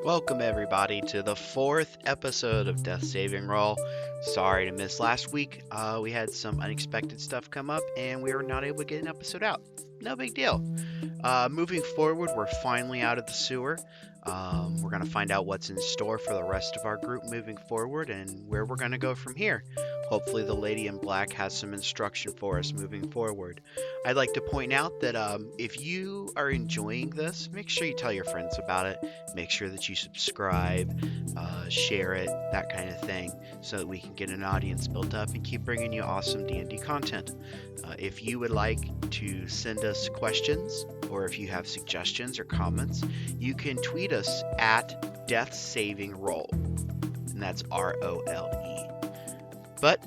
Welcome everybody to the fourth episode of Death Saving Roll. Sorry to miss last week. We had some unexpected stuff come up and we were not able to get an episode out. No big deal. Moving forward, we're finally out of the sewer. We're going to find out what's in store for the rest of our group moving forward and where we're going to go from here. Hopefully the lady in black has some instruction for us moving forward. I'd like to point out that if you are enjoying this, make sure you tell your friends about it. Make sure that you subscribe, share it, that kind of thing, so that we can get an audience built up and keep bringing you awesome D&D content. If you would like to send us questions, or if you have suggestions or comments, you can tweet us at Death Saving Roll, and that's ROLE. But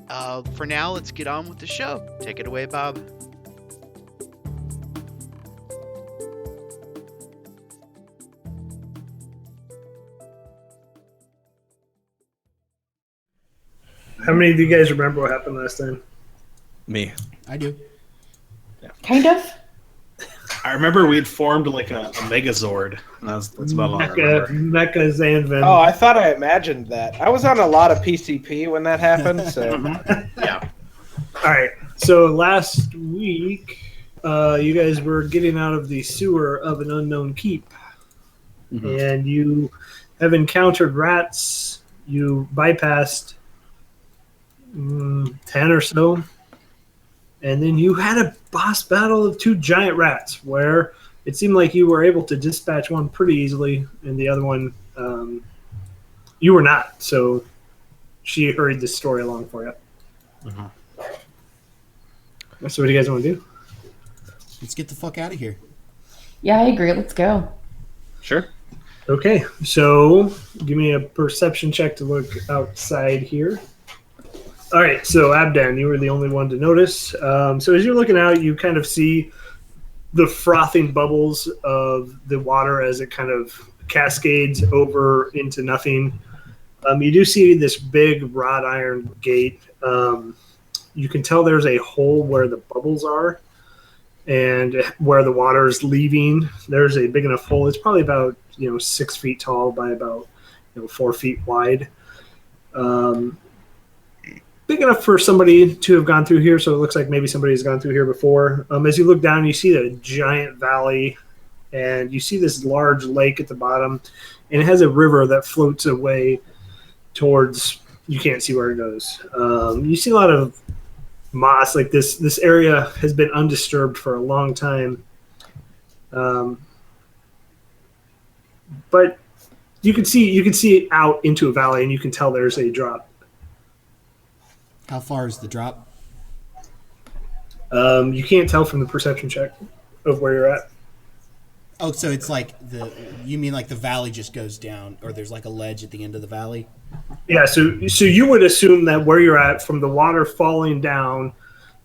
for now, let's get on with the show. Take it away, Bob. How many of you guys remember what happened last time? Me. I do. Yeah. Kind of. I remember we had formed like a Megazord. That's about all I remember. Mecha Zanvin. Oh, I thought I imagined that. I was on a lot of PCP when that happened, so Yeah. All right. So last week, you guys were getting out of the sewer of an unknown keep, and you have encountered rats. You bypassed 10 or so. And then you had a boss battle of two giant rats where it seemed like you were able to dispatch one pretty easily, and the other one you were not. So she hurried the story along for you. So what do you guys want to do? Let's get the fuck out of here. Yeah, I agree. Let's go. Sure. Okay, so give me a perception check to look outside here. All right, so Abdan, you were the only one to notice. So as you're looking out, you kind of see the frothing bubbles of the water as it kind of cascades over into nothing. You do see this big wrought iron gate. You can tell there's a hole where the bubbles are, and where the water is leaving, there's a big enough hole. It's probably about 6 feet tall by about 4 feet wide. Big enough for somebody to have gone through here, so it looks like maybe somebody's gone through here before. As you look down, you see a giant valley, and you see this large lake at the bottom, and it has a river that floats away towards, you can't see where it goes. You see a lot of moss. Like this area has been undisturbed for a long time. But you can see out into a valley, and you can tell there's a drop. How far is the drop? You can't tell from the perception check of where you're at. Oh, so it's like you mean like the valley just goes down, or there's like a ledge at the end of the valley? Yeah, so you would assume that where you're at, from the water falling down,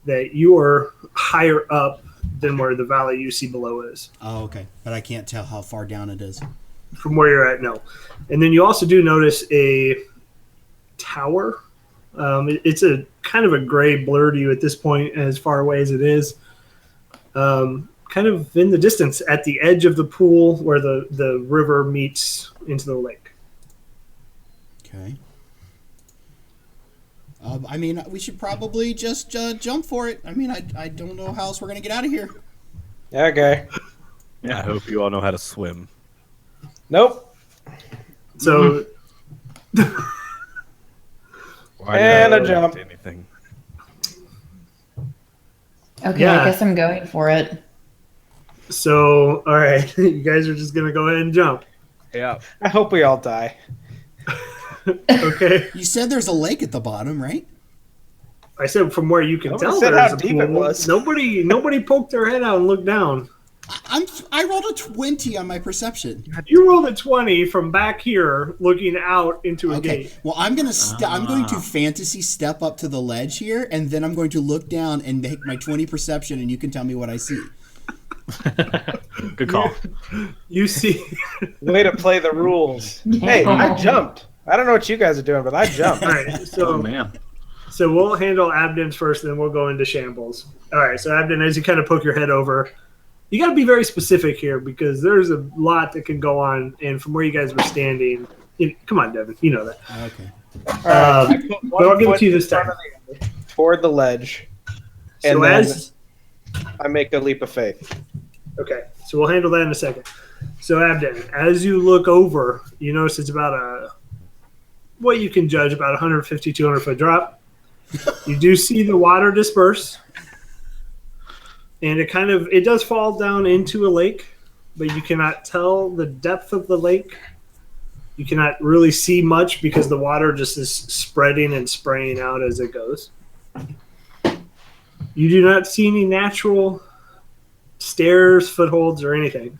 that you are higher up than where the valley you see below is. Oh, okay. But I can't tell how far down it is. From where you're at, no. And then you also do notice a tower. It's a kind of a gray blur to you at this point, as far away as it is. Kind of in the distance at the edge of the pool where the river meets into the lake. Okay. I mean, we should probably just jump for it. I mean, I don't know how else we're going to get out of here. okay. Yeah, I hope you all know how to swim. Nope. So Why And did I a jump. do anything? Okay, Yeah. I guess I'm going for it. all right, you guys are just gonna go ahead and jump. Yeah. I hope we all die. Okay. You said there's a lake at the bottom, right? I said from where you can Nobody tell said there's how a deep it pool. was. Nobody poked their head out and looked down. I rolled a 20 on my perception. You rolled a 20 from back here, looking out into a Okay. gate. Well, I'm going to fantasy step up to the ledge here, and then I'm going to look down and make my 20 perception, and you can tell me what I see. Good call. You see, Way to play the rules. Hey, I jumped. I don't know what you guys are doing, but I jumped. all right. So Oh man. So we'll handle Abden's first, and then we'll go into shambles. All right. So Abden, as you kind of poke your head over, You got to be very specific here because there's a lot that can go on, and from where you guys were standing, come on, Devin, you know that. Okay. All right, I put but I'll give it foot to you in this time. front of the other toward the ledge, So and then as I make a leap of faith. okay, so we'll handle that in a second. So Abden, as you look over, you notice it's about what you can judge about 150, 200 foot drop. You do see the water disperse, and it does fall down into a lake, but you cannot tell the depth of the lake. You cannot really see much because the water just is spreading and spraying out as it goes. You do not see any natural stairs, footholds, or anything.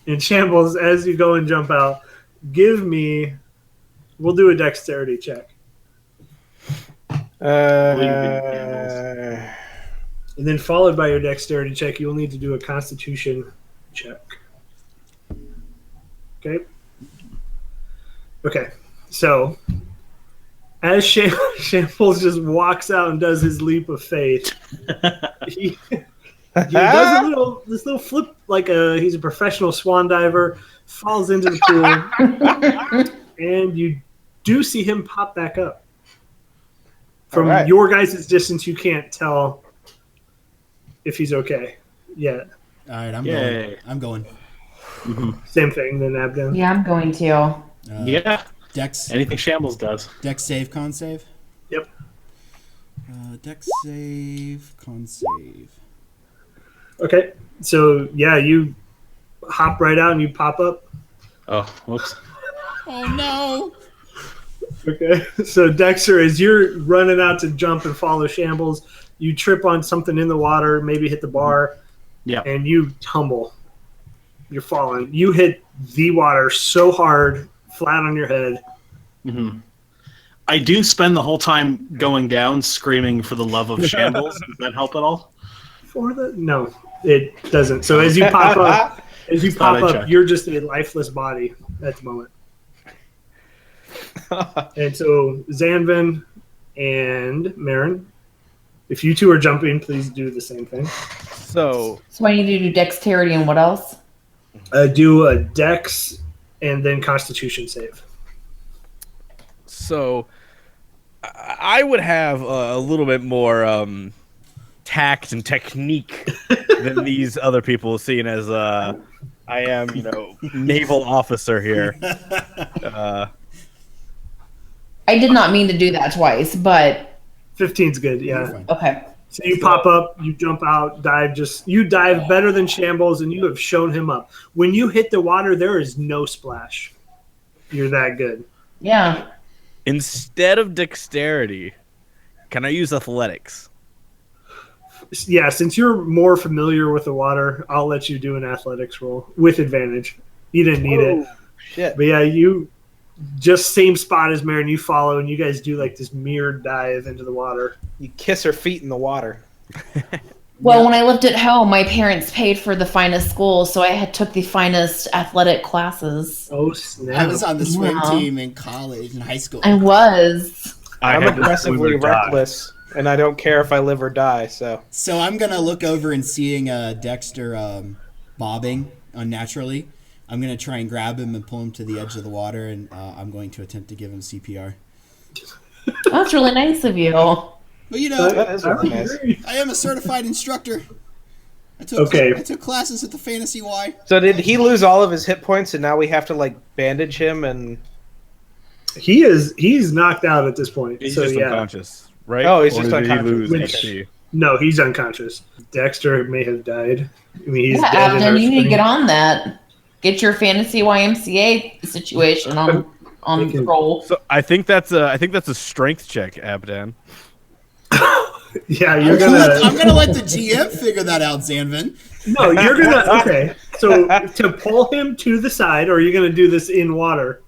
In Shambles, as you go and jump out, we'll do a dexterity check. Uh, And then followed by your dexterity check, you will need to do a constitution check. Okay. Okay. So, as Shambles just walks out and does his leap of faith, he does this little flip like he's a professional swan diver, falls into the pool, and you do see him pop back up. From All right. your guys' distance, you can't tell if he's okay yet. All right, I'm Yay. going. I'm going. Same thing, then Abden. Yeah, I'm going to. Yeah. Dex Anything Shambles does. save, con save. Yep. Dex save, con save. Okay. So, yeah, you hop right out and you pop up. Oh, whoops. Oh no! Okay. So, Dexter, as you're running out to jump and follow Shambles, you trip on something in the water, maybe hit the bar, Yeah. and you tumble. You're falling. You hit the water so hard, flat on your head. Mm-hmm. I do spend the whole time going down screaming for the love of Shambles. Does that help at all? No, it doesn't. So as you pop up, Thought I'd check. you're just a lifeless body at the moment. And so Zanvin and Marin, if you two are jumping, please do the same thing. So So I need to do dexterity and what else? Do a dex and then constitution save. So I would have a little bit more tact and technique than these other people, seeing as I am, naval officer here. I did not mean to do that twice, but 15's good, You're yeah. fine. okay. So you pop up, you jump out, you dive better than Shambles, and you have shown him up. When you hit the water, there is no splash. You're that good. Yeah. Instead of dexterity, can I use athletics? Yeah, since you're more familiar with the water, I'll let you do an athletics roll with advantage. You didn't need it. shit. But yeah, you just same spot as Marin, you follow, and you guys do like this mirrored dive into the water. You kiss her feet in the water. Well, when I lived at home, my parents paid for the finest school, so I took the finest athletic classes. Oh, snap. I was on the swim Wow. team in college, in high school. I was. I'm had to aggressively swim or die. reckless, and I don't care if I live or die. So So I'm gonna look over and seeing Dexter bobbing unnaturally. I'm gonna try and grab him and pull him to the edge of the water, and I'm going to attempt to give him CPR. That's really nice of you. Well, that is really nice. I am a certified instructor. I took classes at the Fantasy Y. So did he lose all of his hit points, and now we have to bandage him? And He's knocked out at this point. He's so just yeah. unconscious, right? Oh, he's Or just did he unconscious. lose Which- HP? No, he's unconscious. Dexter may have died. I mean, he's Yeah, dead in Abden, you need to Earthspring. get on that. Get your fantasy YMCA situation on Thinking- roll. So I think that's a strength check, Abdan. Yeah, you're I'm gonna. gonna let the GM figure that out, Zanvin. No, you're gonna. Okay, so to pull him to the side, or are you gonna do this in water?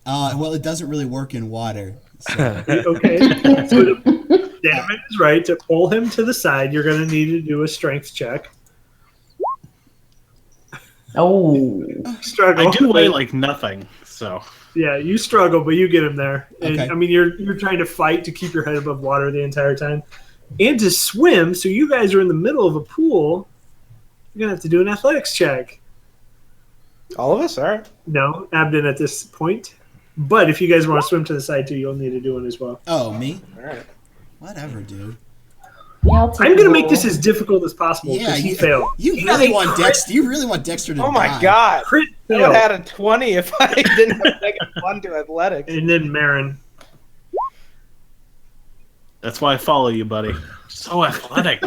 Well, it doesn't really work in water. So. Okay. So Damon is right. To pull him to the side, you're gonna need to do a strength check. Oh. Struggle. I do weigh like nothing, so Yeah, you struggle, but you get him there. And, Okay. I mean, you're trying to fight to keep your head above water the entire time. and to swim. So you guys are in the middle of a pool. You're gonna have to do an athletics check. All of us? All right. No, Abden at this point. But if you guys want to swim to the side too, you'll need to do one as well. Oh, me? All right. Whatever, dude. Yeah, I'll take I'm a gonna make roll. this as difficult as possible Yeah, because he failed. You He really got a want crit- Dexter? You really want Dexter to Oh my die. god. Crit I would fail. have had a 20 if I didn't have negative 1 to athletics. And then Marin. That's why I follow you, buddy. So athletic.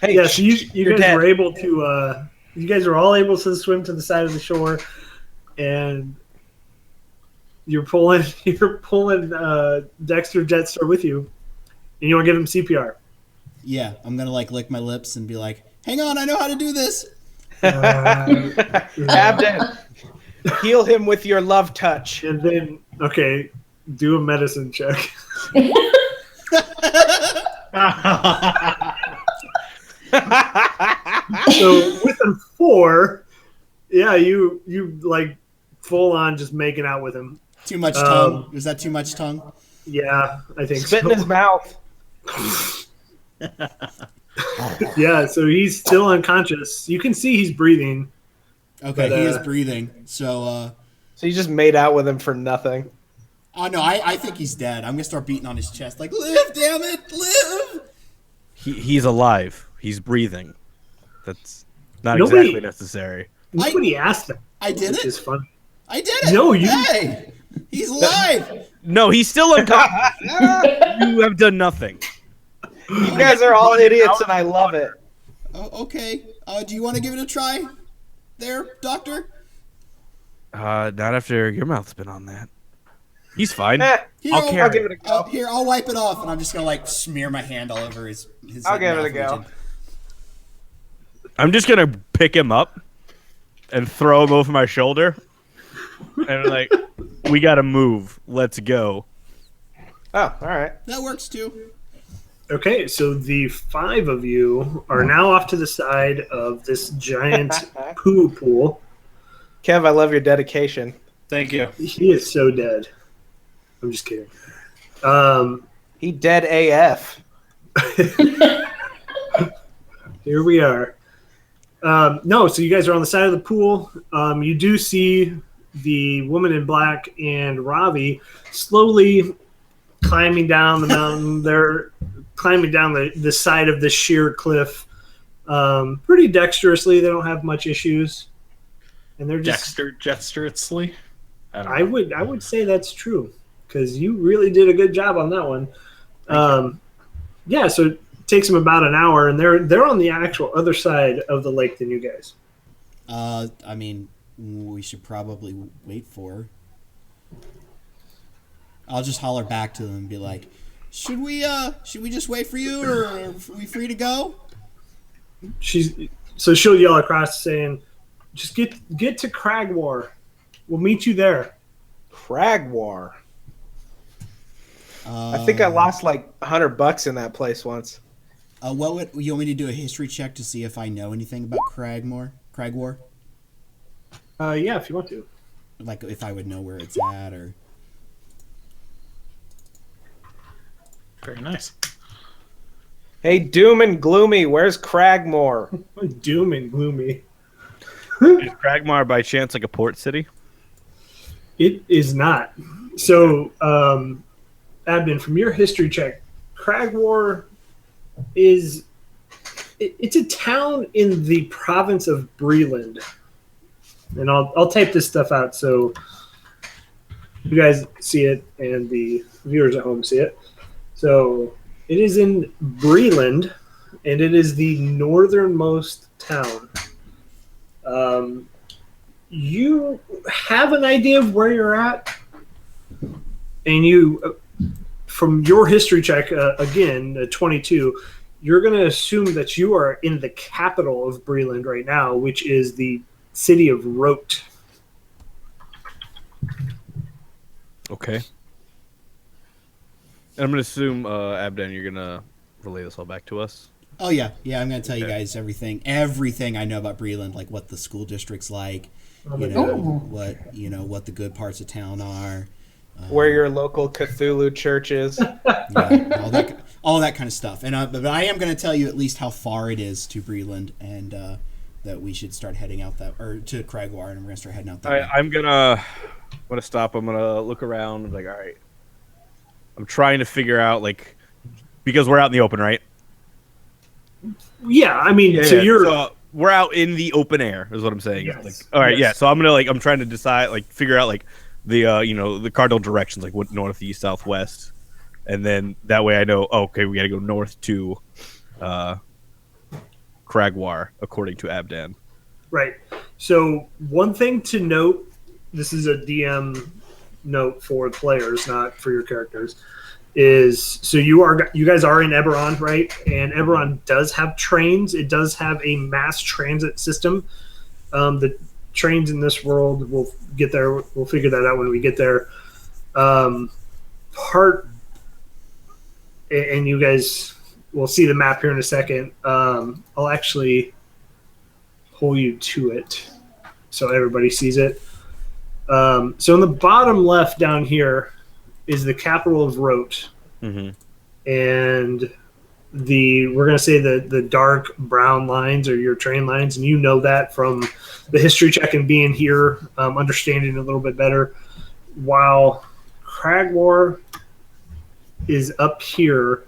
Hey, Yeah, so you you're guys dead. were able to. You guys were all able to swim to the side of the shore, and you're pulling Dexter Jetstar with you, and you want to give him CPR. Yeah, I'm gonna like lick my lips and be like, "Hang on, I know how to do this." Abden, heal him with your love touch. And then, okay, do a medicine check. So with a 4, yeah, you like full on just making out with him. Too much tongue. Was that too much tongue? Yeah, I think Spit so. in his mouth. Yeah, so he's still unconscious. You can see he's breathing. Okay, But, he is breathing. So, So you just made out with him for nothing. oh no, I think he's dead. I'm gonna start beating on his chest, like, "Live, damn it, live!" He's alive. He's breathing. That's not Nobody- exactly necessary. Nobody asked that. I did Which it. is fun. I did it. No, you- Hey, he's alive. No, he's still unconscious. You have done nothing. You guys are all idiots, and I love it. Oh, okay. Do you want to give it a try, there, Doctor? Not after your mouth's been on that. He's fine. Here, I'll carry give it a go. Here, I'll wipe it off, and I'm just gonna like smear my hand all over his. I'll like, give it mouth a go. region. I'm just gonna pick him up and throw him over my shoulder, and like, we gotta move. Let's go. Oh, all right. That works too. Okay, so the 5 of you are now off to the side of this giant poo pool. Kev, I love your dedication. Thank you. He is so dead. I'm just kidding. He dead AF. Here we are. No, so you guys are on the side of the pool. You do see the woman in black and Ravi slowly climbing down the mountain. They're climbing down the side of this sheer cliff pretty dexterously. They don't have much issues. And they're just Jetsterously? I would say that's true because you really did a good job on that one. Yeah, so it takes them about an hour, and they're on the actual other side of the lake than you guys. I mean, we should probably wait for her. I'll just holler back to them and be like, should we just wait for you, or are we free to go? So she'll yell across saying, "Just get to Cragwar. We'll meet you there." Cragwar. I think I lost like $100 in that place once. What would you want me to do? A history check to see if I know anything about Cragwar? Yeah, if you want to. Like if I would know where it's at, or Very nice. Hey, Doom and Gloomy, where's Cragmore? Doom and gloomy. Is Cragmar by chance like a port city? It is not. So, Abden, from your history check, Cragwar is it's a town in the province of Breland. And I'll type this stuff out so you guys see it and the viewers at home see it. So it is in Breland, and it is the northernmost town. You have an idea of where you're at, and you, from your history check, again, 22, you're going to assume that you are in the capital of Breland right now, which is the city of Rote. Okay. And I'm gonna assume, Abden, you're gonna relay this all back to us. oh yeah, I'm gonna tell you guys everything I know about Breland, like what the school district's like, what the good parts of town are, Where your local Cthulhu church is. yeah, all that kind of stuff. And but I am going to tell you at least how far it is to Breland, and that we should start heading out or to Cragwar, and we're going to start heading out that All way. right, I'm gonna stop. I'm gonna look around. I'm like, all right. I'm trying to figure out because we're out in the open, right? Yeah, I mean, so you're So we're out in the open air, is what I'm saying. Yes. All right, Yes. yeah. So I'm gonna I'm trying to decide, figure out the the cardinal directions, what north, east, south, west, and then that way I know. Oh, okay, we got to go north to Cragwar, according to Abdan. right. So one thing to note, this is a DM note for players, not for your characters, is so you guys are in Eberron, right? And Eberron does have trains. It does have a mass transit system. The trains in this world, we'll get there. We'll figure that out when we get there. And you guys will see the map here in a second. I'll actually pull you to it so everybody sees it. So in the bottom left down here is the capital of Rote. Mm-hmm. And we're going to say the dark brown lines are your train lines, and you know that from the history check and being here, understanding a little bit better, while Cragwar is up here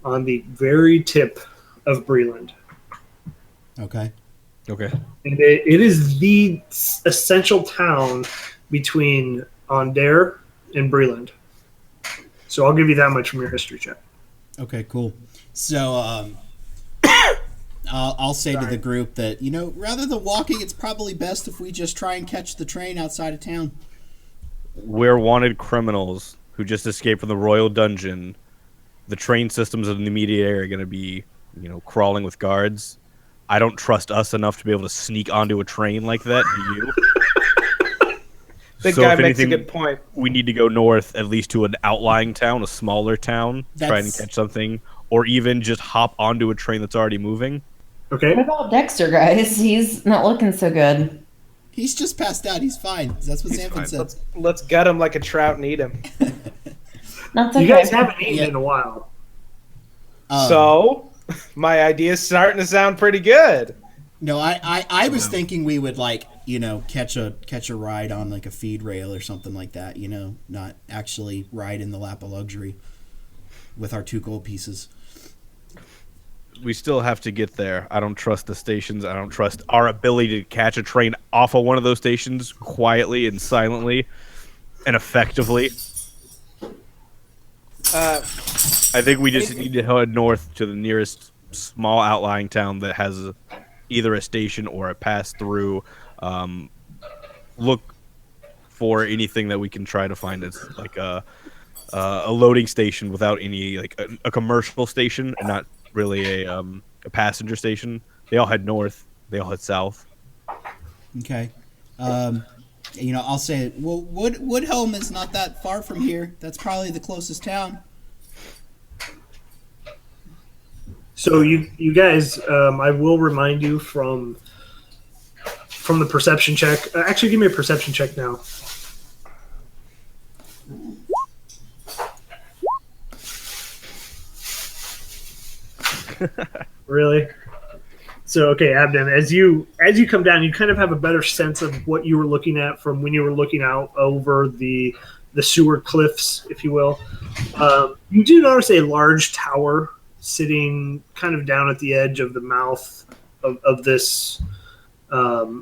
on the very tip of Breland. Okay. Okay. And it is the essential town between Onder and Breland. So I'll give you that much from your history check. Okay, cool. So I'll say to the group that, rather than walking, it's probably best if we just try and catch the train outside of town. We're wanted criminals who just escaped from the royal dungeon. The train systems in the immediate area are going to be, crawling with guards. I don't trust us enough to be able to sneak onto a train like that. Do you? Big So guy if makes anything, a good point. We need to go north, at least to an outlying town, a smaller town, try and catch something, or even just hop onto a train that's already moving. Okay. What about Dexter, guys? He's not looking so good. He's just passed out. He's fine. That's what Sanford said. Let's gut him like a trout and eat him. That's okay. You guys haven't eaten in a while. So, my idea's starting to sound pretty good. No, I was thinking we would catch a ride on a feed rail or something like that. Not actually ride in the lap of luxury with our 2 gold pieces. We still have to get there. I don't trust the stations. I don't trust our ability to catch a train off of one of those stations quietly and silently and effectively. I think we just need to head north to the nearest small outlying town that has either a station or a pass-through. Look for anything that we can try to find as a loading station without any a commercial station and not really a passenger station. They all head north. They all head south. Okay. I'll say, well, Woodhelm is not that far from here. That's probably the closest town. So you guys, I will remind you from the perception check. Actually, give me a perception check now. Really? So okay, Abden, as you come down, you kind of have a better sense of what you were looking at from when you were looking out over the sewer cliffs, if you will. You do notice a large tower sitting kind of down at the edge of the mouth of this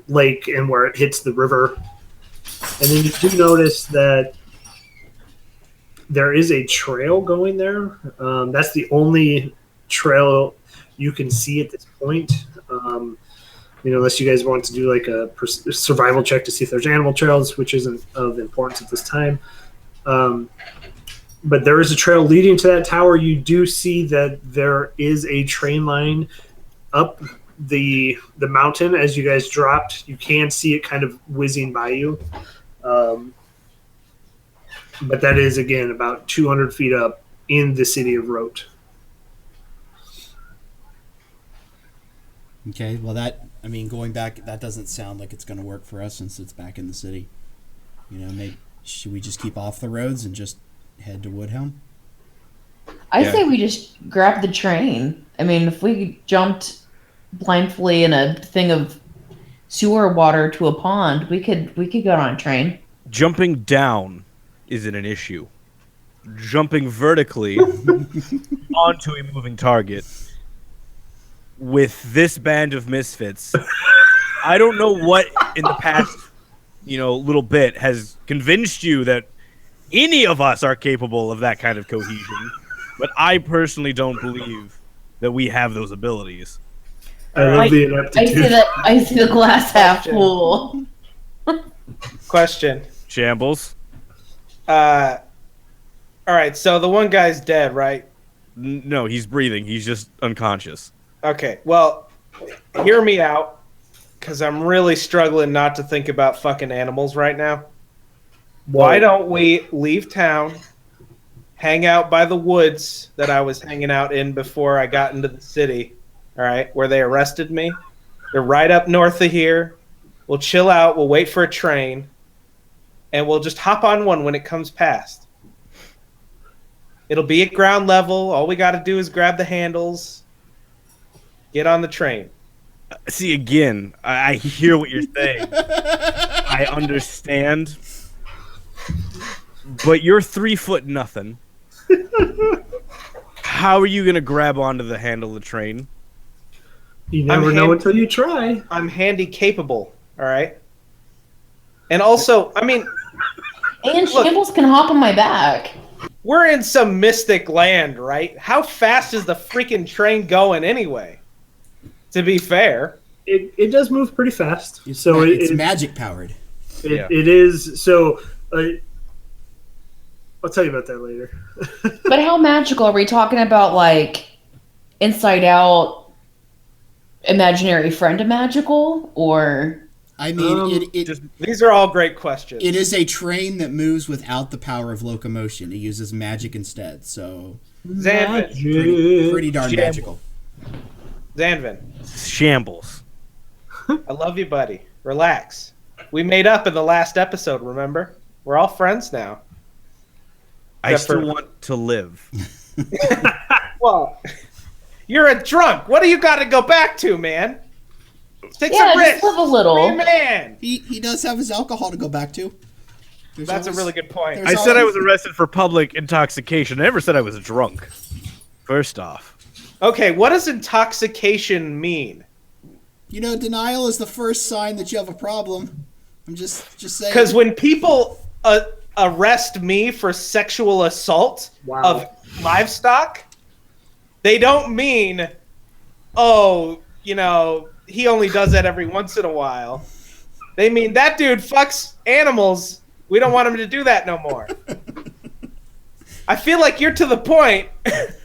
lake and where it hits the river. And then you do notice that there is a trail going there. That's the only trail you can see at this point. Unless you guys want to do a survival check to see if there's animal trails, which isn't of importance at this time. But there is a trail leading to that tower. You do see that there is a train line up the mountain as you guys dropped. You can see it kind of whizzing by you. But that is, again, about 200 feet up in the city of Rote. Okay, well going back, that doesn't sound like it's going to work for us since it's back in the city. Maybe should we just keep off the roads and just head to Woodhelm? I Yeah. say we just grab the train. I mean, if we jumped blindly in a thing of sewer water to a pond, we could get on a train. Jumping down isn't an issue. Jumping vertically onto a moving target with this band of misfits. I don't know what in the past, little bit has convinced you that any of us are capable of that kind of cohesion, but I personally don't believe that we have those abilities. I love the ineptitude. I see the glass half full. Question. Shambles? All right, so the one guy's dead, right? No, he's breathing. He's just unconscious. Okay, well, hear me out, because I'm really struggling not to think about fucking animals right now. Why don't we leave town, hang out by the woods that I was hanging out in before I got into the city, all right, where they arrested me? They're right up north of here. We'll chill out, we'll wait for a train, and we'll just hop on one when it comes past. It'll be at ground level. All we got to do is grab the handles, get on the train. See, again, I hear what you're saying. I understand. But you're 3 foot nothing. How are you going to grab onto the handle of the train? You never know until you try. I'm handy capable, all right? And also, I mean... And Shambles can hop on my back. We're in some mystic land, right? How fast is the freaking train going anyway? To be fair. It does move pretty fast. It's magic powered. It is. So I'll tell you about that later. But how magical are we talking about? Like Inside Out, imaginary friend of magical, or? I mean, these are all great questions. It is a train that moves without the power of locomotion. It uses magic instead, so Zanvin. pretty darn magical. Zanvin. Shambles. I love you, buddy. Relax. We made up in the last episode, remember? We're all friends now. I still want to live. Well, you're a drunk. What do you got to go back to, man? Take some just risks. live a little. Be a man. He does have his alcohol to go back to. That's a really good point. I said I was arrested for public intoxication. I never said I was drunk. First off. Okay, what does intoxication mean? Denial is the first sign that you have a problem. I'm just saying. Because when people arrest me for sexual assault of livestock, they don't mean, he only does that every once in a while. They mean that dude fucks animals. We don't want him to do that no more. I feel like you're to the point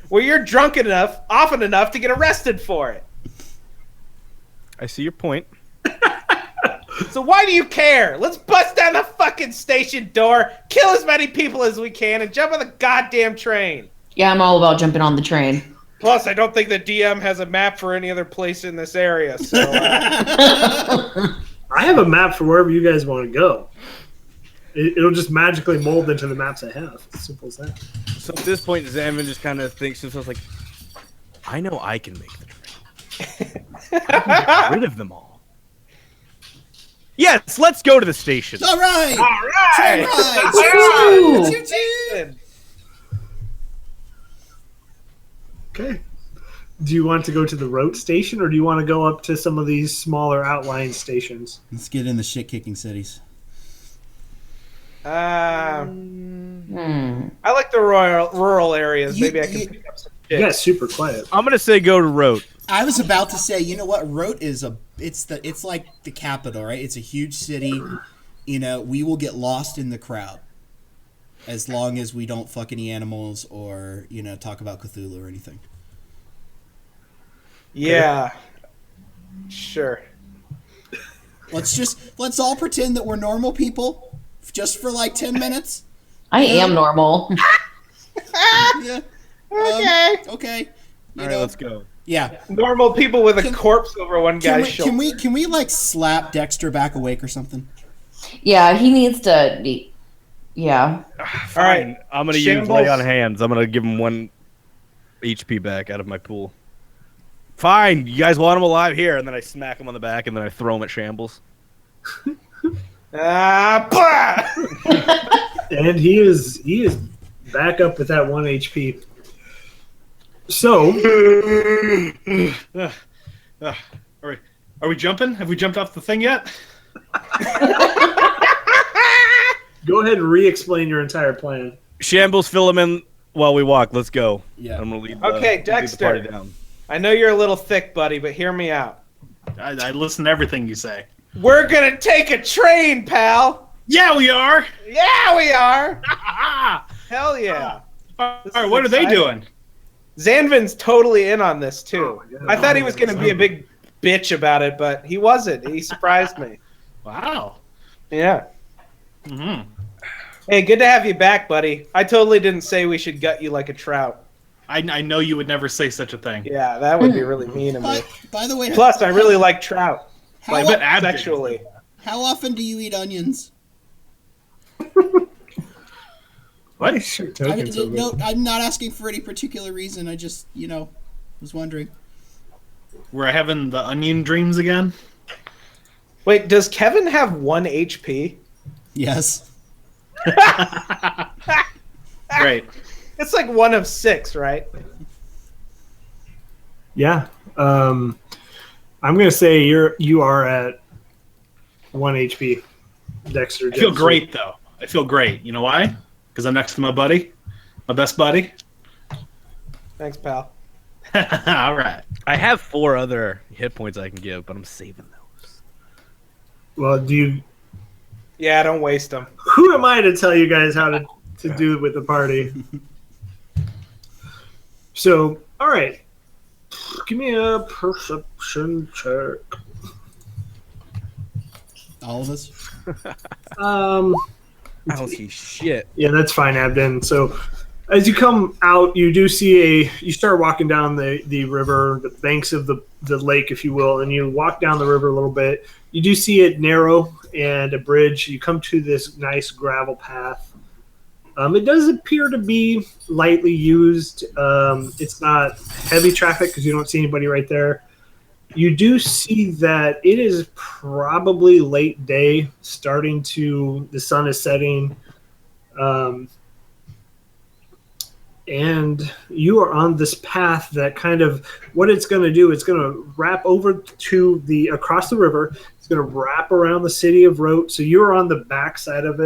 where you're drunk enough, often enough to get arrested for it. I see your point. So why do you care? Let's bust down the fucking station door, kill as many people as we can, and jump on the goddamn train. Yeah, I'm all about jumping on the train. Plus, I don't think the DM has a map for any other place in this area, so... I have a map for wherever you guys want to go. It'll just magically mold into the maps I have. As simple as that. So at this point, Zanvin just kind of thinks to himself, like, I know I can make the train. I can get rid of them all. Yes, let's go to the station. All right. Alright! Woo! Okay. Do you want to go to the road station, or do you want to go up to some of these smaller outlying stations? Let's get in the shit-kicking cities. I like the rural areas. Maybe I can pick up some shit. Yeah, super quiet. I'm gonna say go to Rote. I was about to say, you know what? Rote is it's like the capital, right? It's a huge city. We will get lost in the crowd as long as we don't fuck any animals or talk about Cthulhu or anything. Yeah. Sure. Let's all pretend that we're normal people just for like 10 minutes. I am normal. Yeah. Okay. All right, let's go. Yeah. Normal people with a corpse over one guy's shoulder. Can we like slap Dexter back awake or something? Yeah, he needs to be. Yeah. All right, I'm gonna use lay on hands. I'm gonna give him one HP back out of my pool. Fine, you guys want him alive here, and then I smack him on the back, and then I throw him at Shambles. Bah! And he is back up with that 1 HP. So, Are we jumping? Have we jumped off the thing yet? go ahead and re-explain your entire plan. Shambles, fill him in while we walk. Let's go. Yeah. I'm gonna lead. Okay, lead Dexter. the party down. I know you're a little thick, buddy, but hear me out. I listen to everything you say. We're gonna take a train, pal. Yeah, we are. Yeah, we are. All Hell yeah. right, what are they doing? Zanvin's totally in on this too. Oh, yeah. I thought he was gonna be a big bitch about it, but he wasn't. He surprised me. Wow. Yeah. Mm-hmm. Hey, good to have you back, buddy. I totally didn't say we should gut you like a trout. I know you would never say such a thing. Yeah, that would be really mean of me. By the way, Plus, I really like trout. how, Like, bet Ab did. sexually. how often do you eat onions? What? Sure, I tokens mean, over. no, I'm not asking for any particular reason. I just, was wondering. We're having the onion dreams again? Wait, does Kevin have 1 HP? Yes. Great. It's like 1 of 6, right? Yeah. I'm gonna say you are at 1 HP, Dexter. I feel great, though. I feel great. You know why? Because I'm next to my buddy. My best buddy. Thanks, pal. All right. I have 4 other hit points I can give, but I'm saving those. Well, Yeah, don't waste them. who am I to tell you guys how to do with the party? So, all right. Give me a perception check. All of us? I don't see shit. Yeah, that's fine, Abden. So, as you come out, you do see you start walking down the river, the banks of the lake, if you will, and you walk down the river a little bit. You do see it narrow and a bridge. You come to this nice gravel path. It does appear to be lightly used. It's not heavy traffic because you don't see anybody right there. You do see that it is probably late day, the sun is setting. And you are on this path that kind of, what it's going to do, it's going to wrap over to across the river. It's going to wrap around the city of Rote. So you're on the back side of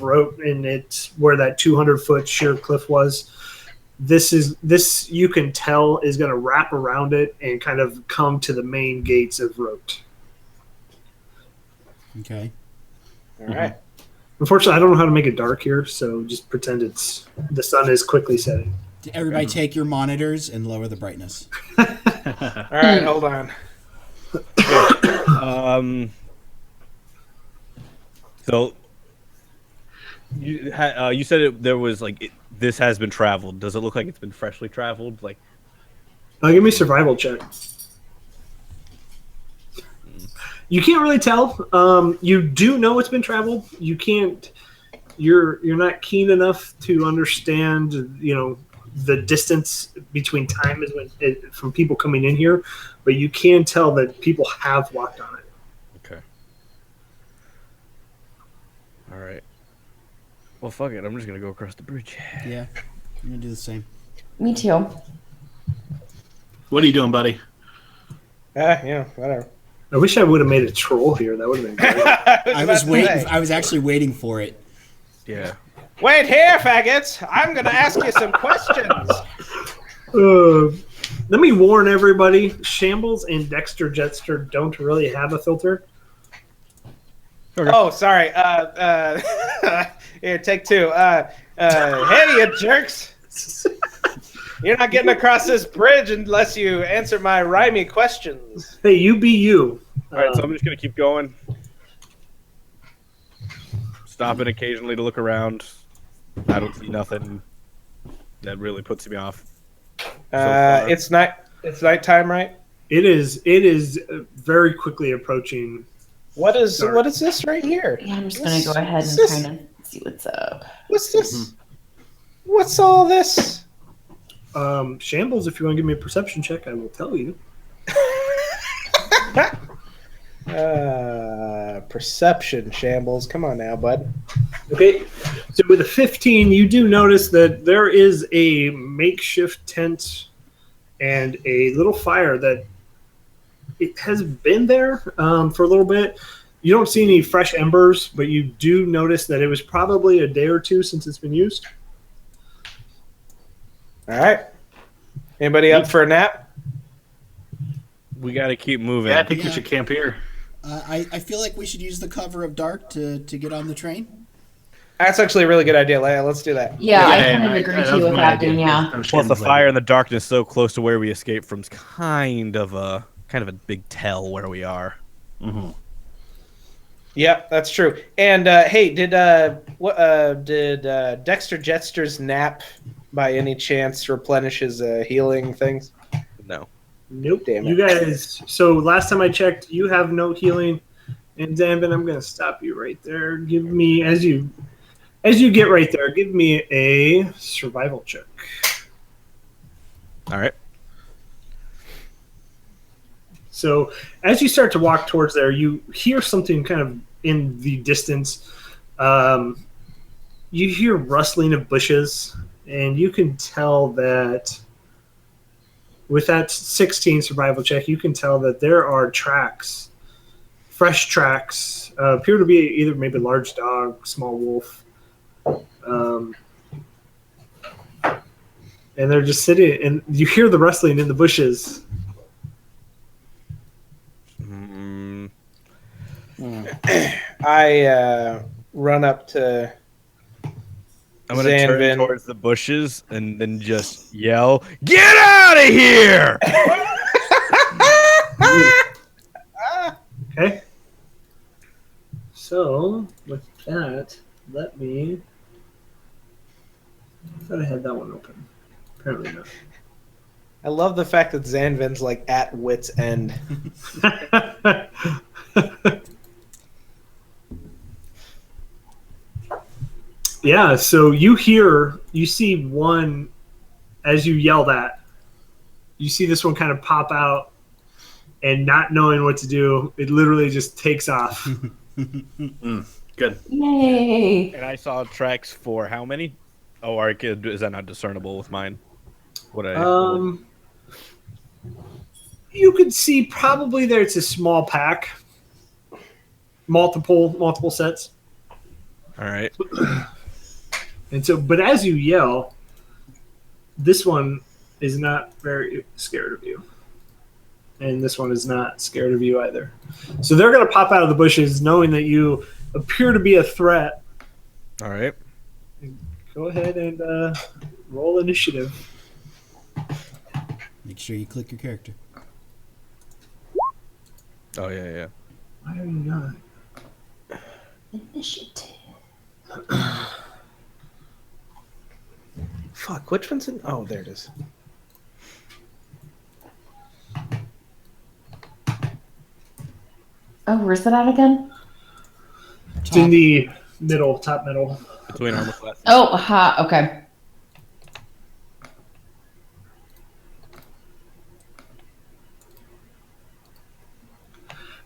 Rote, and it's where that 200-foot sheer cliff was. This you can tell is going to wrap around it and kind of come to the main gates of Rote. Okay. All right. Unfortunately, I don't know how to make it dark here, so just pretend the sun is quickly setting. Everybody take your monitors and lower the brightness. All right, hold on. So you said there was this has been traveled. Does it look like it's been freshly traveled? Like, Give me a survival check. You can't really tell. You do know it's been traveled. You can't. You're not keen enough to understand. The distance between time is from people coming in here, but you can tell that people have walked on it. okay, all right. Well, fuck it. I'm just gonna go across the bridge. Yeah. I'm going to do the same. Me too. What are you doing, buddy? Yeah, whatever. I wish I would have made a troll here. That would have been great. I was waiting. I was actually waiting for it. Yeah. Wait here, faggots. I'm going to ask you some questions. Let me warn everybody: Shambles and Dexter Jetster don't really have a filter. Oh, sorry. Here, take 2. Hey, you jerks. You're not getting across this bridge unless you answer my rhymey questions. Hey, you be you. All right, so I'm just gonna keep going, stopping occasionally to look around. I don't see nothing that really puts me off. far. It's nighttime, right? It is very quickly approaching. What is Dark. what is this right here? Yeah, I'm just gonna go ahead and kind of see what's up. What's this? What's all this? Shambles, if you want to give me a perception check, I will tell you. Perception, Shambles. Come on now, bud. Okay, so with a 15, you do notice that there is a makeshift tent and a little fire that it has been there for a little bit. You don't see any fresh embers, but you do notice that it was probably a day or two since it's been used. All right. Anybody up for a nap? We got to keep moving. Yeah, I think we should camp here. I feel like we should use the cover of dark to get on the train. That's actually a really good idea, Leia. Let's do that. Yeah, I Yeah, kind of I- agree that too was with my that, idea. yeah. Plus, the fire and the darkness so close to where we escaped from is kind of a big tell where we are. Mm-hmm. Yeah, that's true. And hey, did Dexter Jetster's nap by any chance replenish his healing things? No. Nope. Damn it. You guys, so last time I checked, you have no healing. And Danvin, I'm going to stop you right there. Give me, as you get right there, give me a survival check. All right. So as you start to walk towards there, you hear something kind of in the distance. You hear rustling of bushes, and you can tell that with that 16 survival check, you can tell that there are tracks, fresh tracks, appear to be either maybe large dog, small wolf. And they're just sitting, and you hear the rustling in the bushes. I run up to I'm going to turn Zanvin. towards the bushes and then just yell, "Get out of here!" Okay. So with that, let me. I thought I had that one open. Apparently not. I love the fact that Zanvin's like at wit's end. Yeah, so you see one as you yell that. You see this one kind of pop out, and not knowing what to do, it literally just takes off. Good. Yay! And I saw tracks for how many? Oh, is that not discernible with mine? You could see probably there it's a small pack, multiple sets. All right. And so, but as you yell, this one is not very scared of you. And this one is not scared of you either. So they're going to pop out of the bushes knowing that you appear to be a threat. All right. Go ahead and roll initiative. Make sure you click your character. Oh, yeah. Why are you not? Initiative. Fuck, which one's in? Oh, there it is. Oh, where's that at again? It's in the middle, top middle. Between armor classes. Oh, ha, okay.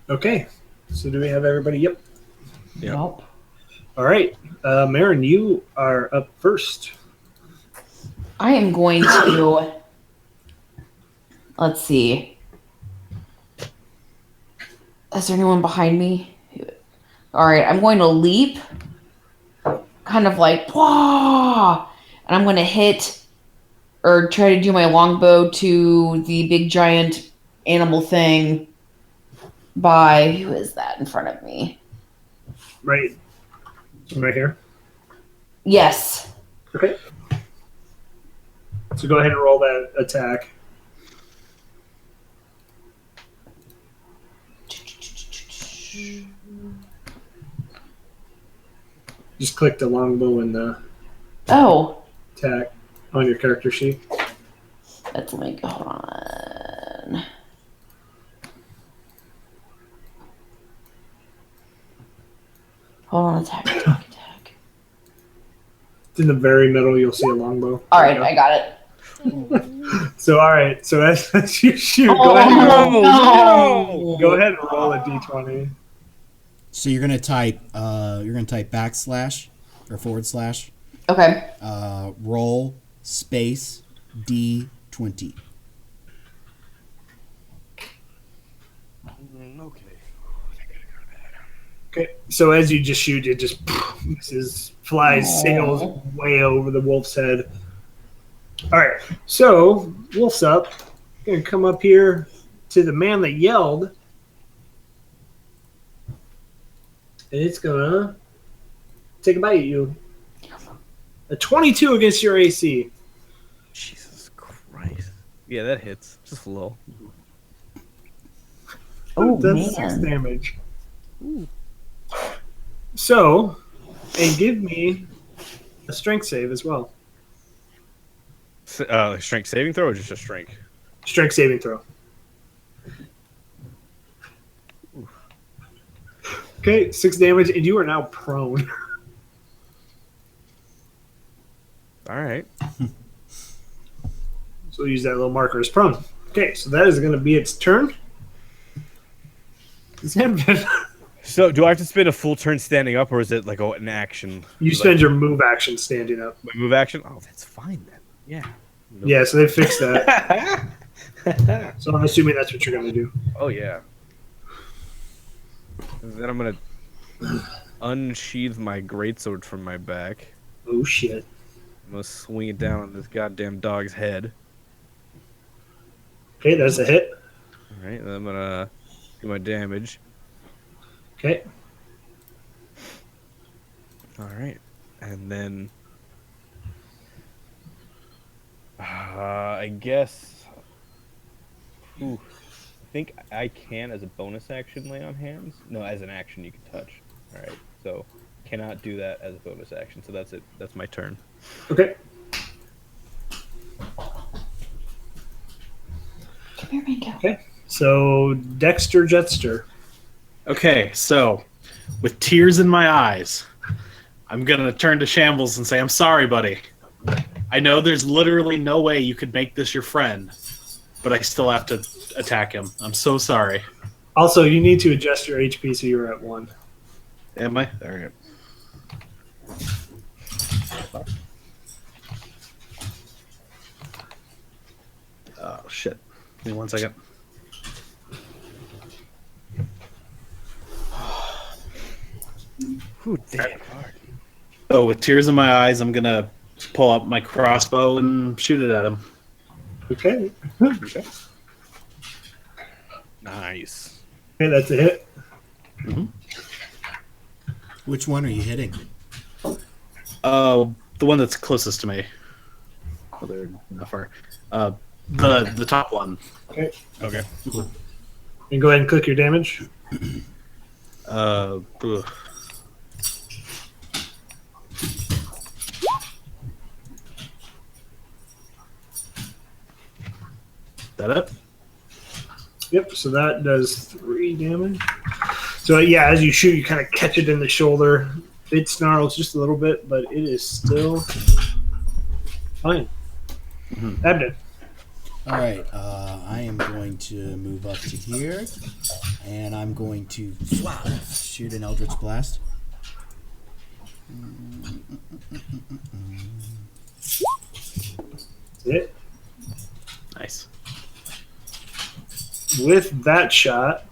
Okay. So do we have everybody? Yep. Yeah. Nope. All right. Marin, you are up first. I am going to. Let's see. Is there anyone behind me? All right, I'm going to leap, kind of like, wah! And I'm going to hit or try to do my longbow to the big giant animal thing by, who is that in front of me? Right here. Yes. Okay. So go ahead and roll that attack. Just click the longbow in the Oh, attack on your character sheet. let's make, hold on. Hold on, attack. It's in the very middle. You'll see a longbow. All right, I got it. So all right. So as you shoot, go ahead and roll. no! Go ahead and roll a d20. So you're gonna type backslash or forward slash Okay. roll space D20. Okay. So as you just shoot, it just misses, flies, sails way over the wolf's head. All right. So wolf's up. Gonna come up here to the man that yelled, and it's gonna take a bite at you. A 22 against your AC. Jesus Christ. Yeah, that hits. Just a little. Oh, That's 6 man. damage. So, and give me a strength save as well. Strength saving throw or just a strength? Strength saving throw. Okay, 6 damage, and you are now prone. All right. So we'll use that little marker as prone. Okay, so that is going to be its turn. Zanvin, So, do I have to spend a full turn standing up, or is it like an action? you spend your move action standing up. My move action? Oh, that's fine then. Yeah. Yeah, so they fixed that. So I'm assuming that's what you're going to do. Oh yeah. And then I'm gonna unsheath my greatsword from my back. Oh, shit. I'm gonna swing it down on this goddamn dog's head. Okay, that's a hit. All right, and I'm gonna do my damage. Okay. All right, and then I guess. Ooh, I think I can, as a bonus action, lay on hands. No, as an action, you can touch. All right, so cannot do that as a bonus action. So that's it. That's my turn. Okay. Come here, Mango. Okay. So Dexter Jetster. Okay, so with tears in my eyes, I'm gonna turn to Shambles and say, "I'm sorry, buddy. I know there's literally no way you could make this your friend, but I still have to attack him. I'm so sorry." Also, you need to adjust your HP so you're at 1. Am I? All right. Oh shit! Give me 1 second. Ooh, damn hard. Oh, with tears in my eyes, I'm gonna pull up my crossbow and shoot it at him. Okay. Nice. Okay, that's a hit. Which one are you hitting? The one that's closest to me. Oh, they're not far. The top one. Okay. Okay. And go ahead and click your damage. Ugh. That it? Yep, so that does 3 damage. So yeah, as you shoot, you kind of catch it in the shoulder. It snarls just a little bit, but it is still fine. Abden. All right, I am going to move up to here, and I'm going to shoot an Eldritch Blast. That's it. Nice. With that shot,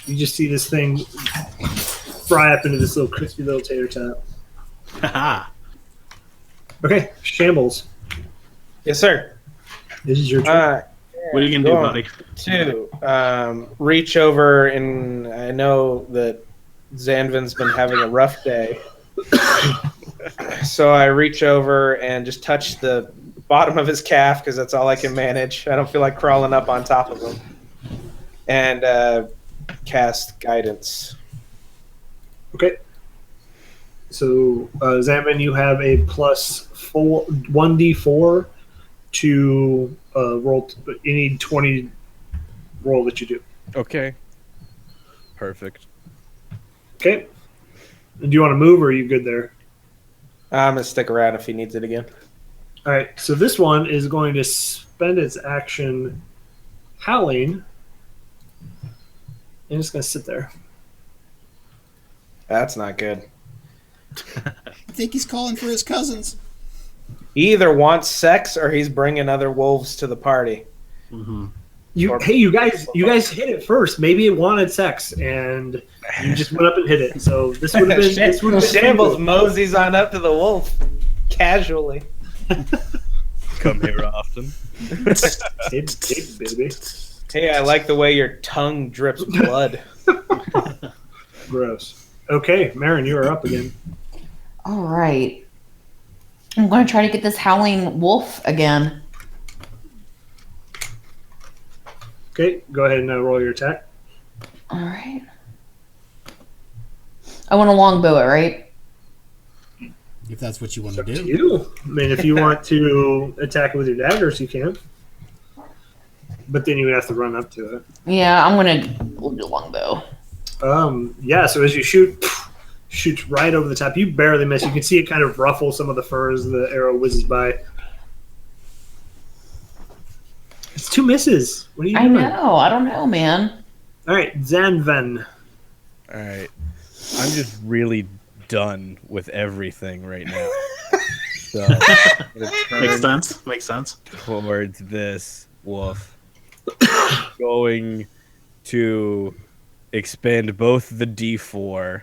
you just see this thing fry up into this little crispy little tater tot. Haha. Okay, Shambles. Yes, sir. This is your turn. What are you gonna do, Going buddy? to reach over, and I know that Zanvin's been having a rough day. So I reach over and just touch the bottom of his calf because that's all I can manage. I don't feel like crawling up on top of him. And cast Guidance. Okay. So, Zanvin, you have a plus 1d4 to roll any 20 roll that you do. Okay. Perfect. Okay. And do you want to move, or are you good there? I'm going to stick around if he needs it again. All right, so this one is going to spend its action howling, and it's going to sit there. That's not good. I think he's calling for his cousins. He either wants sex or he's bringing other wolves to the party. Mm-hmm. You guys hit it first. Maybe it wanted sex, and you just went up and hit it. So this would have been Shambles moseys on up to the wolf casually. Come here often. Hey, baby. Hey, I like the way your tongue drips blood. Gross. Okay, Marin, you are up again. All right. I'm going to try to get this howling wolf again. Okay, go ahead and roll your attack. All right. I want to longbow it, right? If that's what you want It's to up to do. you. I mean, if you want to attack it with your daggers, you can. But then you would have to run up to it. Yeah, we'll do longbow. Yeah, so as you shoots right over the top. You barely miss. You can see it kind of ruffle some of the fur as the arrow whizzes by. It's 2 misses. What are you I doing? know. I don't know, man. All right, Zanven. All right. I'm just really done with everything right now. So I'm gonna turn Makes sense. towards this wolf. Going to expend both the D4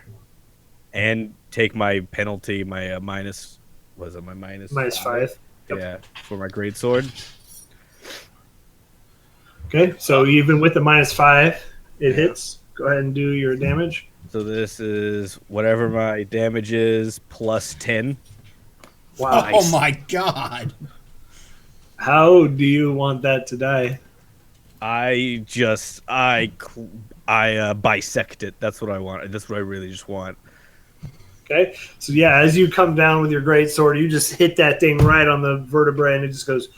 and take my penalty, my minus. Was it my minus? -5. Yep. Yeah, for my greatsword. Okay, so even with the -5, it hits. Go ahead and do your damage. So this is whatever my damage is plus 10. Wow. Oh my god. How do you want that to die? I bisect it. That's what I want. That's what I really just want. Okay, so yeah, as you come down with your great sword, you just hit that thing right on the vertebrae, and it just goes,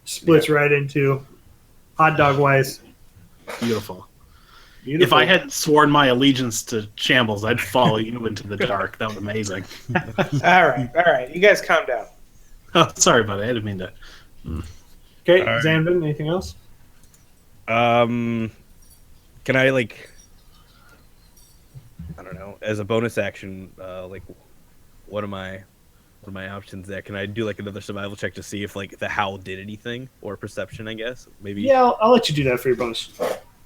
splits right into hot dog wise. Beautiful. Beautiful. If I had sworn my allegiance to Shambles, I'd follow you into the dark. That was amazing. All right. You guys calm down. Oh, sorry, buddy. I didn't mean to. Okay, All right. Zanvin, anything else? Can I I don't know, as a bonus action, what are my options there? Can I do like another survival check to see if like the howl did anything, or perception? I guess maybe. Yeah, I'll let you do that for your bonus.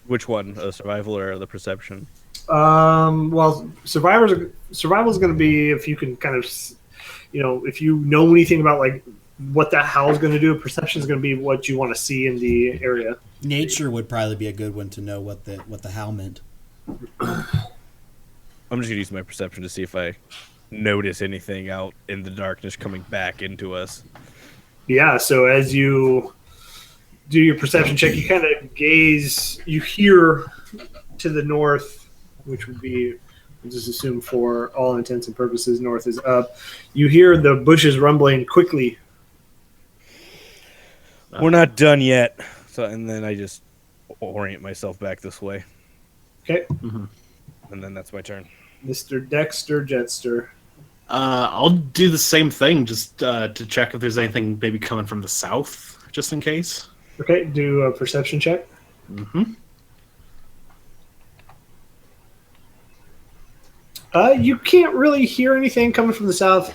Which one, survival or the perception? Well, survival is going to be if you can kind of, if you know anything about like what that howl is going to do. Perception is going to be what you want to see in the area. Nature would probably be a good one to know what the howl meant. I'm just gonna use my perception to see if I notice anything out in the darkness coming back into us. Yeah, so as you do your perception check, you kind of gaze, you hear to the north, which would be, we'll just assume for all intents and purposes, north is up. You hear the bushes rumbling quickly. We're not done yet. So, and then I just orient myself back this way, Okay, and then that's my turn. Mr. Dexter Jetster. I'll do the same thing, just to check if there's anything maybe coming from the south, just in case. Okay, do a perception check. Mm-hmm. You can't really hear anything coming from the south.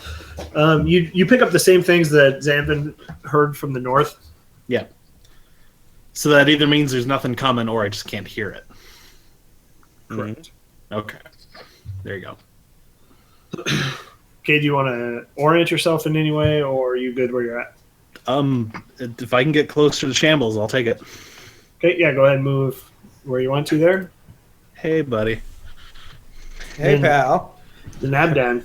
You pick up the same things that Zanvin heard from the north. Yeah. So that either means there's nothing coming, or I just can't hear it. Correct. Okay. There you go. Okay, do you want to orient yourself in any way, or are you good where you're at? If I can get closer to Shambles, I'll take it. Okay, yeah, go ahead and move where you want to there. Hey, buddy. Hey, And- pal. The Nabdan.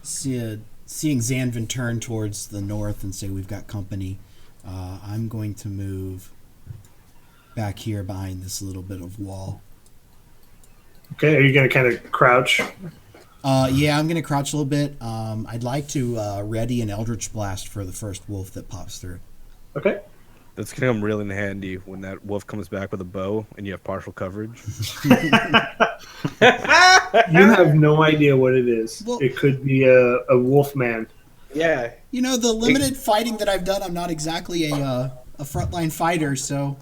Seeing Zanvin turn towards the north and say we've got company, I'm going to move back here behind this little bit of wall. Okay, are you going to kind of crouch? Yeah, I'm going to crouch a little bit. I'd like to ready an Eldritch Blast for the first wolf that pops through. Okay. That's gonna come really in handy when that wolf comes back with a bow and you have partial coverage. You have no idea what it is. Well- It could be a wolf man. Yeah. You know, the limited fighting that I've done, I'm not exactly a frontline fighter, so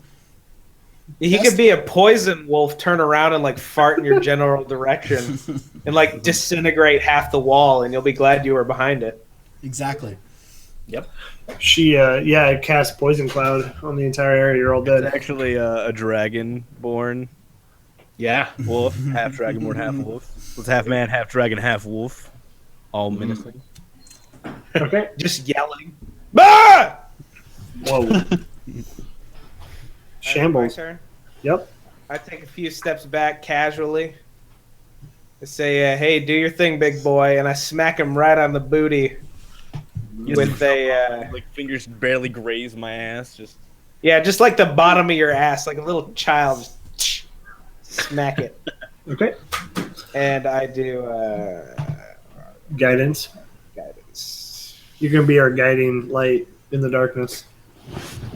He could be a poison wolf, turn around and like fart in your general direction and like disintegrate half the wall, and you'll be glad you were behind it. exactly. She, it casts poison cloud on the entire area. You're all It's dead. actually a dragon-born Yeah. wolf, half dragon-born, half wolf. So it's half man, half dragon, half wolf. All menacing. Okay. Just yelling. Ah! Whoa. Shambles. My turn. Yep. I take a few steps back casually. I say, "Hey, do your thing, big boy," and I smack him right on the booty with a Like fingers barely graze my ass. Just just like the bottom of your ass, like a little child. Just smack it, Okay. and I do Guidance. guidance. You're gonna be our guiding light in the darkness.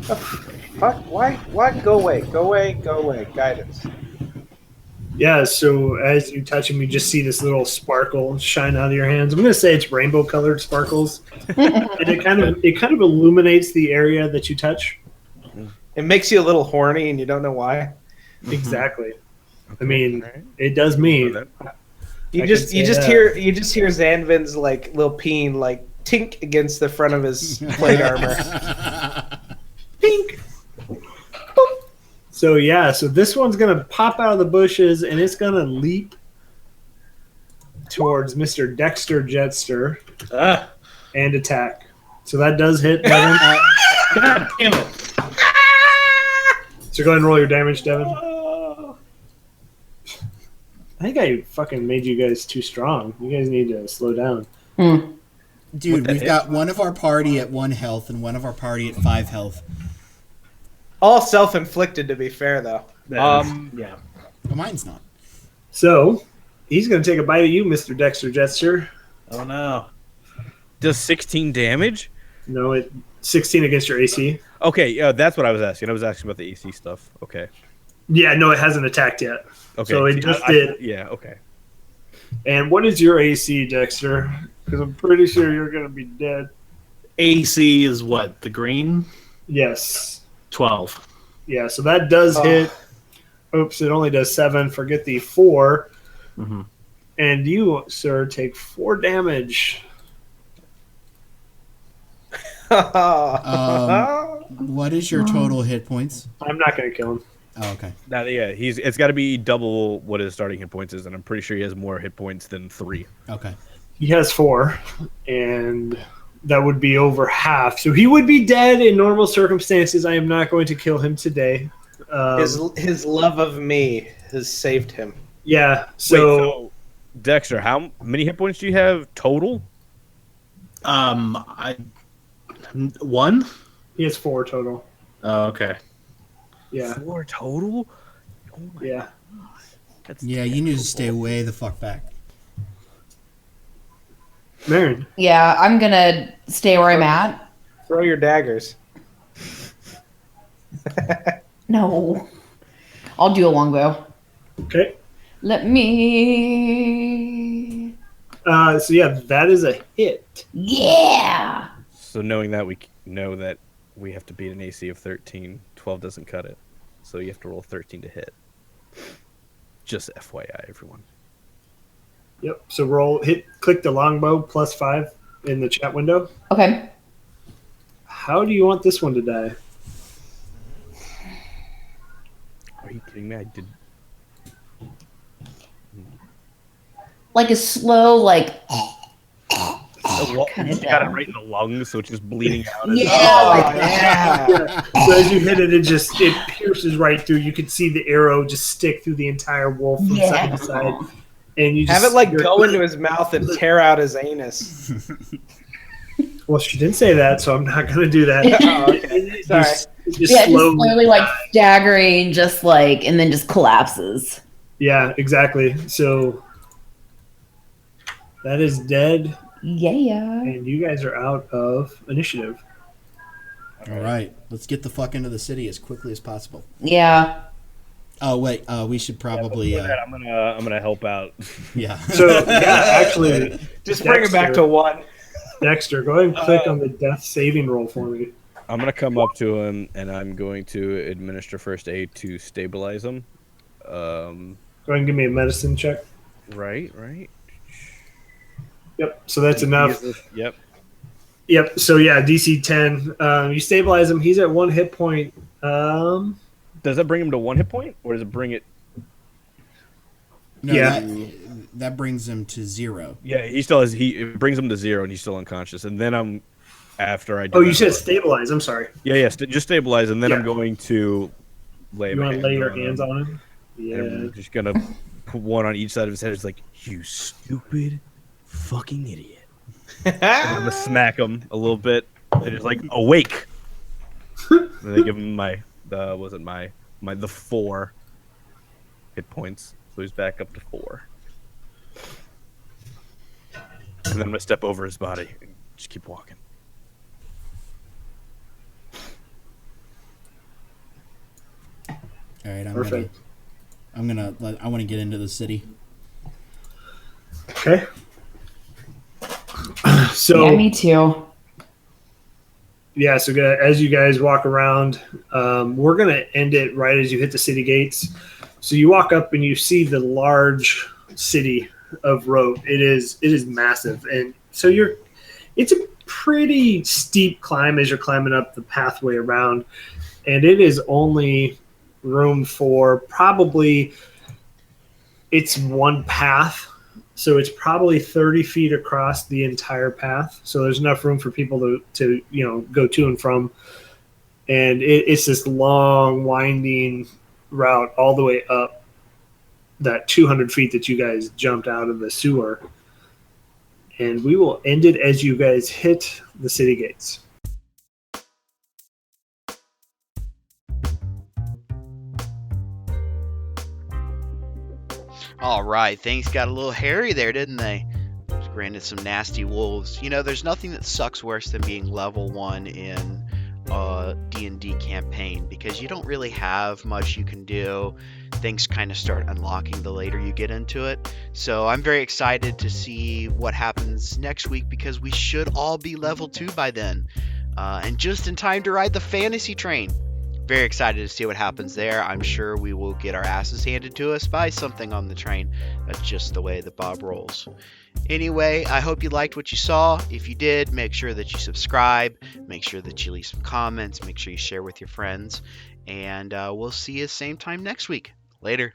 Fuck! Why? Go away! Go away! Go away! Guidance. Yeah. So as you touch him, you just see this little sparkle shine out of your hands. I'm gonna say it's rainbow-colored sparkles, and it kind of illuminates the area that you touch. It makes you a little horny, and you don't know why. Exactly. I mean, it does me. You I just can you say just that. hear Zanvin's like little peen like tink against the front of his plate armor. Pink. So so this one's gonna pop out of the bushes and it's gonna leap towards Mr. Dexter Jetster and attack. So that does hit Devin. God damn it. So go ahead and roll your damage, Devin. I think I fucking made you guys too strong. You guys need to slow down. Dude, we've got one of our party at 1 health and one of our party at 5 health. All self-inflicted, to be fair, though. Yeah. Well, mine's not. So he's gonna take a bite at you, Mr. Dexter Jetster. Oh no. does 16 damage. No, 16 against your AC. Okay, yeah, that's what I was asking. I was asking about the AC stuff. Okay. Yeah, no, it hasn't attacked yet. Okay. So it just did. Yeah. Okay. And what is your AC, Dexter? Because I'm pretty sure you're going to be dead. AC is what? The green? Yes. 12. Yeah, so that does hit. Oops, it only does 7. Forget the 4. Mm-hmm. And you, sir, take 4 damage. What is your total hit points? I'm not going to kill him. Oh, okay. Now, yeah, it's got to be double what his starting hit points is, and I'm pretty sure he has more hit points than 3. Okay. He has 4, and that would be over half. So he would be dead in normal circumstances. I am not going to kill him today. His love of me has saved him. Yeah, Wait, so so Dexter, how many hit points do you have total? 1? he has 4 total. Oh, okay. Yeah, 4 total? Oh my yeah. That's Yeah, you need to stay way the fuck back. Marin, Yeah, I'm gonna stay where I'm at. Throw your daggers. No. I'll do a longbow. okay. Let me. So yeah, that is a hit. Yeah! So knowing that, we know that we have to beat an AC of 13. 12 doesn't cut it. So you have to roll 13 to hit. Just FYI, everyone. Yep. So click the longbow +5 in the chat window. Okay. How do you want this one to die? Are you kidding me? I did. Like a slow, like. You got it right in the lungs, so it's just bleeding out. Yeah, like yeah. So as you hit it, it pierces right through. You can see the arrow just stick through the entire wolf from side to side. And you just Have it like go into his mouth and tear out his anus. Well, she didn't say that, so I'm not going to do that. Oh, okay. Sorry. Just Yeah, slowly. just slowly like staggering, just like, and then just collapses. Yeah, exactly. So that is dead, Yeah. and you guys are out of initiative. All right. Let's get the fuck into the city as quickly as possible. Yeah. Oh wait, we should probably. I'm gonna help out. Yeah. So yeah, actually, Just bring it back to one. Dexter, go ahead and click on the death saving roll for me. I'm gonna come up to him and I'm going to administer first aid to stabilize him. Go ahead and give me a medicine check. Right. Yep. So that's enough. Yep. Yep. So yeah, DC 10. You stabilize him. He's at 1 hit point. Does that bring him to 1 hit point, or does it bring it? No, Yeah. that brings him to 0. Yeah, he still has. It brings him to 0, and he's still unconscious. And then after I. Do Oh, you that- said stabilize. I'm sorry. Yeah. Just stabilize, and then Yeah. I'm going to lay. You want to lay your hands on him? Yeah. And I'm just gonna put one on each side of his head. It's like, you stupid fucking idiot. And I'm gonna smack him a little bit. And just like, awake. And they give him the 4 hit points, so he's back up to 4. And then I'm gonna step over his body and just keep walking. All right, Perfect. I want to get into the city. Okay. So Yeah, me too. yeah, so as you guys walk around, we're gonna end it right as you hit the city gates. So you walk up and you see the large city of Rote. It is massive, and so it's a pretty steep climb as you're climbing up the pathway around, and it is only room for probably it's one path. So it's probably 30 feet across the entire path. So there's enough room for people to go to and from. And it's this long, winding route all the way up that 200 feet that you guys jumped out of the sewer. And we will end it as you guys hit the city gates. All right, things got a little hairy there, didn't they? Was granted some nasty wolves. There's nothing that sucks worse than being level 1 in a D&D campaign, because you don't really have much you can do. Things kind of start unlocking the later you get into it. So I'm very excited to see what happens next week, because we should all be level 2 by then. And just in time to ride the fantasy train. Very excited to see what happens there. I'm sure we will get our asses handed to us by something on the train. That's just the way that Bob rolls. Anyway, I hope you liked what you saw. If you did, make sure that you subscribe. Make sure that you leave some comments. Make sure you share with your friends. And we'll see you same time next week. Later.